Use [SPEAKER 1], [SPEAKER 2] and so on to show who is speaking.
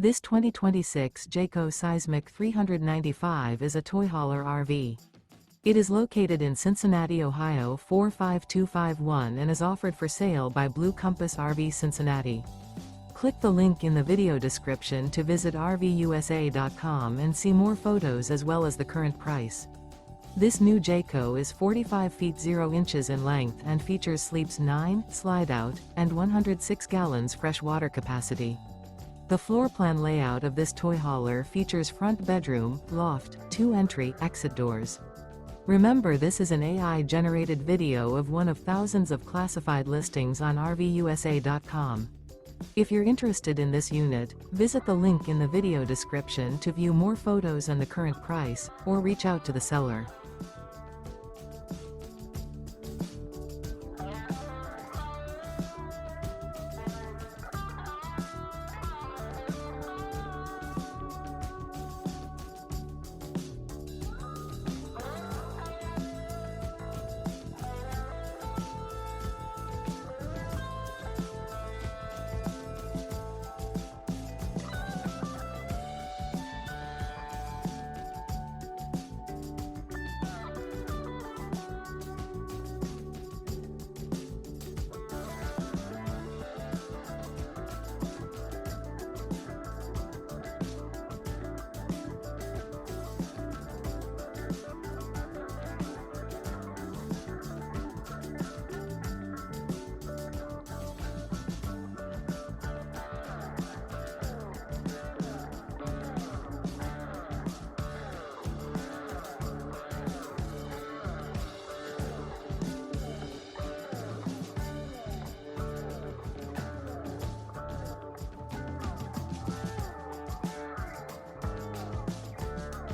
[SPEAKER 1] This 2026 Jayco Seismic 395 is a toy hauler RV. It is located in Cincinnati, Ohio 45251 and is offered for sale by Blue Compass RV Cincinnati. Click the link in the video description to visit RVUSA.com and see more photos as well as the current price. This new Jayco is 45 feet 0 inches in length and features sleeps 9, slide-out, and 106 gallons fresh water capacity. The floor plan layout of this toy hauler features front bedroom, loft, 2 entry/exit doors. Remember, this is an AI-generated video of one of thousands of classified listings on RVUSA.com. If you're interested in this unit, visit the link in the video description to view more photos and the current price, or reach out to the seller.